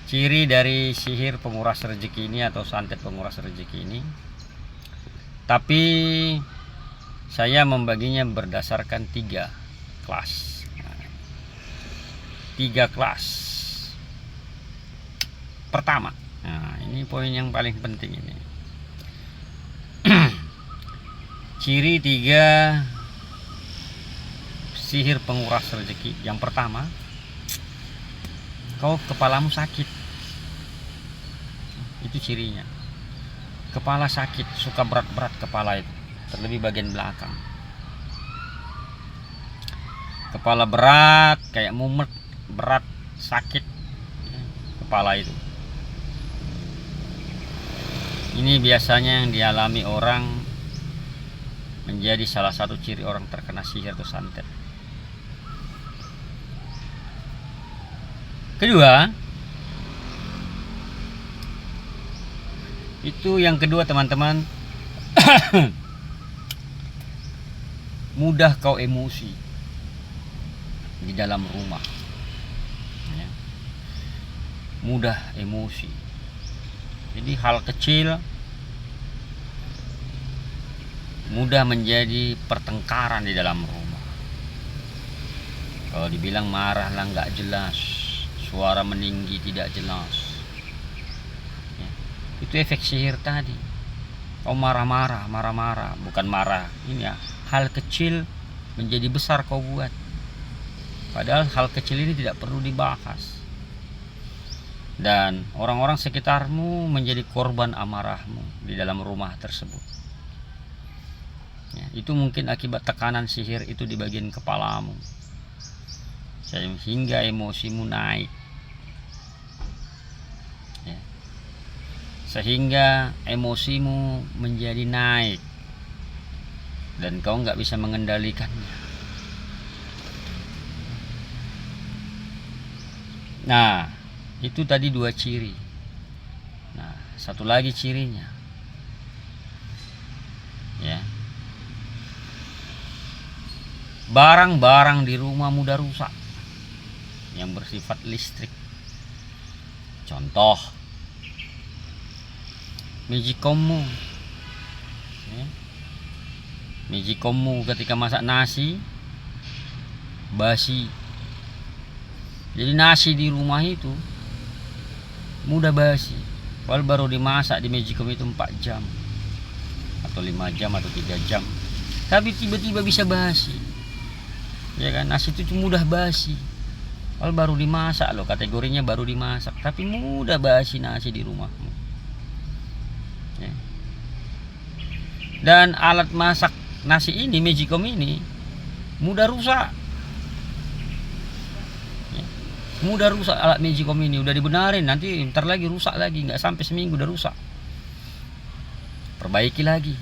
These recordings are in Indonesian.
Ciri dari sihir penguras rezeki ini atau santet penguras rezeki ini, tapi saya membaginya berdasarkan 3 kelas. 3 kelas. Pertama, nah ini poin yang paling penting ini. Ciri 3 sihir penguras rezeki. Yang pertama, kau kepalamu sakit. Itu cirinya. Kepala sakit, suka berat-berat kepala itu, terlebih bagian belakang. Kepala berat, kayak mumet, berat, sakit kepala itu. Ini biasanya yang dialami orang, menjadi salah satu ciri orang terkena sihir atau santet. Kedua, itu yang kedua teman-teman, mudah kau emosi di dalam rumah, ya. Mudah emosi. Jadi hal kecil mudah menjadi pertengkaran di dalam rumah. Kalau dibilang marah lah nggak jelas, suara meninggi tidak jelas, itu efek sihir tadi. Kau marah-marah, bukan marah ini ya, hal kecil menjadi besar kau buat, padahal hal kecil ini tidak perlu dibahas, dan orang-orang sekitarmu menjadi korban amarahmu di dalam rumah tersebut, ya, itu mungkin akibat tekanan sihir itu di bagian kepalamu, sehingga emosimu naik, sehingga emosimu menjadi naik dan kau nggak bisa mengendalikannya. Nah, itu tadi 2 ciri. Nah, satu lagi cirinya, ya, barang-barang di rumah mudah rusak yang bersifat listrik. Contoh, Magicommu, ya. Magicommu ketika masak nasi basi. Jadi nasi di rumah itu mudah basi, padahal baru dimasak di Magicom itu 4 jam atau 5 jam atau 3 jam, tapi tiba-tiba bisa basi, ya kan? Nasi itu mudah basi, padahal baru dimasak loh, kategorinya baru dimasak, tapi mudah basi nasi di rumahmu. Dan alat masak nasi ini, Magicom ini, mudah rusak, ya. Mudah rusak alat Magicom ini. Udah dibenarin, nanti ntar lagi rusak lagi, nggak sampai seminggu udah rusak. Perbaiki lagi,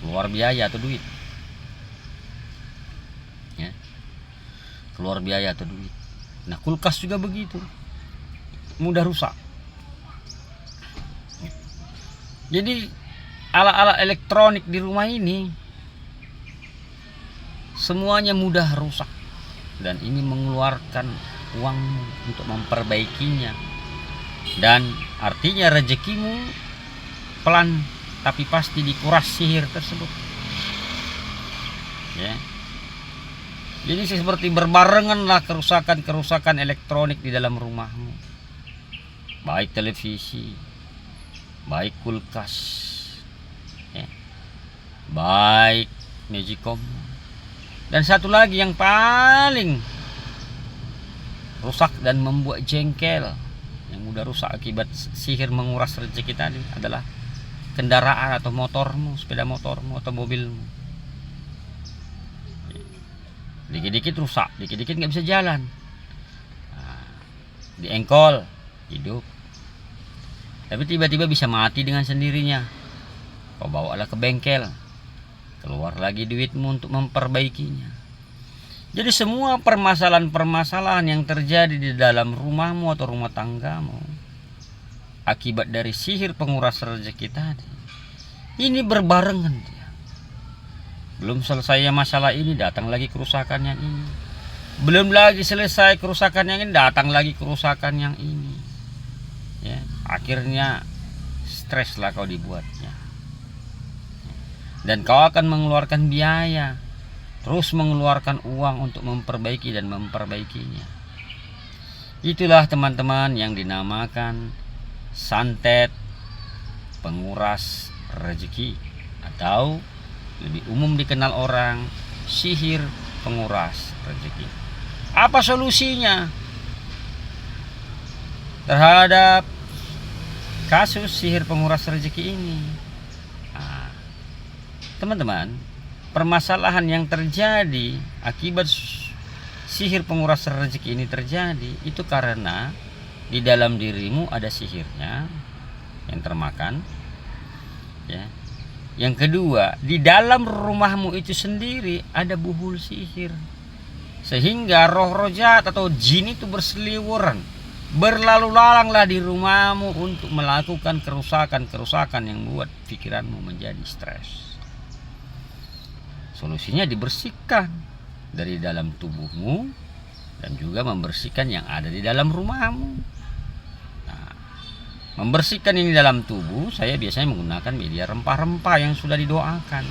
keluar biaya atau duit, ya. Keluar biaya atau duit. Nah, kulkas juga begitu, mudah rusak. Jadi alat-alat elektronik di rumah ini semuanya mudah rusak, dan ini mengeluarkan uang untuk memperbaikinya, dan artinya rezekimu pelan tapi pasti dikuras sihir tersebut, ya. Jadi seperti berbarengan lah kerusakan elektronik di dalam rumahmu, baik televisi, baik kulkas, ya, baik Magicom. Dan satu lagi yang paling rusak dan membuat jengkel, yang mudah rusak akibat sihir menguras rezeki tadi, adalah kendaraan atau motormu, sepeda motormu atau mobilmu. Dikit-dikit rusak, dikit-dikit nggak bisa jalan, diengkol, hidup, tapi tiba-tiba bisa mati dengan sendirinya. Kau bawalah ke bengkel, keluar lagi duitmu untuk memperbaikinya. Jadi semua permasalahan-permasalahan yang terjadi di dalam rumahmu atau rumah tanggamu akibat dari sihir penguras rezeki tadi, ini berbarengan dia. Belum selesai masalah ini, datang lagi kerusakan yang ini. Belum lagi selesai kerusakan yang ini, datang lagi kerusakan yang ini. Ya, akhirnya stres lah kau dibuatnya. Dan kau akan mengeluarkan biaya, terus mengeluarkan uang untuk memperbaiki dan memperbaikinya. Itulah teman-teman yang dinamakan santet penguras rezeki, atau lebih umum dikenal orang sihir penguras rezeki. Apa solusinya terhadap kasus sihir penguras rezeki ini? Nah, teman-teman, permasalahan yang terjadi akibat sihir penguras rezeki ini terjadi itu karena di dalam dirimu ada sihirnya yang termakan, ya. Yang kedua, di dalam rumahmu itu sendiri ada buhul sihir, sehingga roh-roh jahat atau jin itu berseliweran, berlalu lalanglah di rumahmu untuk melakukan kerusakan yang membuat pikiranmu menjadi stres. Solusinya dibersihkan dari dalam tubuhmu dan juga membersihkan yang ada di dalam rumahmu. Membersihkan ini dalam tubuh, saya biasanya menggunakan media rempah-rempah yang sudah didoakan.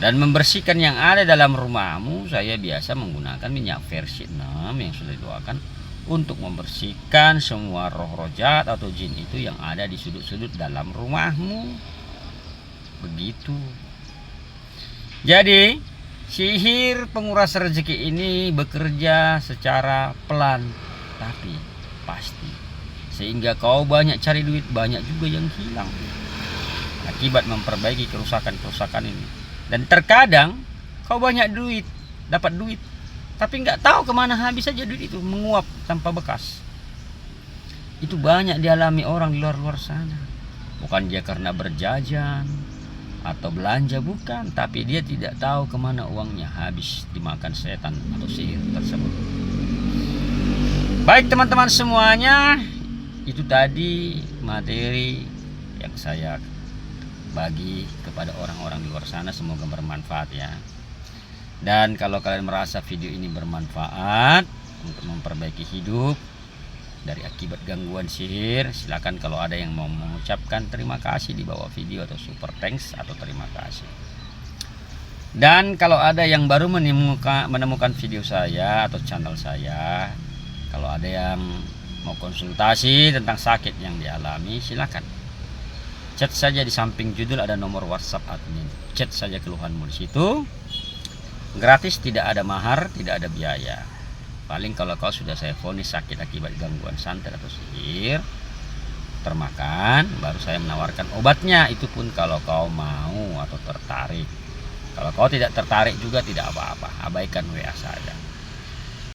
Dan membersihkan yang ada dalam rumahmu, saya biasa menggunakan minyak versi 6 yang sudah didoakan untuk membersihkan semua roh-roh jahat atau jin itu yang ada di sudut-sudut dalam rumahmu. Begitu. Jadi, sihir penguras rezeki ini bekerja secara pelan tapi pasti. Sehingga kau banyak cari duit, banyak juga yang hilang akibat memperbaiki kerusakan-kerusakan ini. Dan terkadang kau banyak duit, dapat duit, tapi nggak tahu kemana habis aja duit itu, menguap tanpa bekas. Itu banyak dialami orang di luar sana. Bukan dia karena berjajan atau belanja, bukan, tapi dia tidak tahu kemana uangnya habis dimakan setan atau sihir tersebut. Baik teman-teman semuanya, itu tadi materi yang saya bagi kepada orang-orang di luar sana, semoga bermanfaat ya. Dan kalau kalian merasa video ini bermanfaat untuk memperbaiki hidup dari akibat gangguan sihir, silakan kalau ada yang mau mengucapkan terima kasih di bawah video, atau super thanks atau terima kasih. Dan kalau ada yang baru menemukan video saya atau channel saya, kalau ada yang mau konsultasi tentang sakit yang dialami, silakan chat saja, di samping judul ada nomor WhatsApp admin. Chat saja keluhanmu di situ. Gratis, tidak ada mahar, tidak ada biaya. Paling kalau kau sudah saya vonis sakit akibat gangguan santet atau sihir termakan, baru saya menawarkan obatnya. Itu pun kalau kau mau atau tertarik. Kalau kau tidak tertarik juga tidak apa-apa, abaikan WA saja.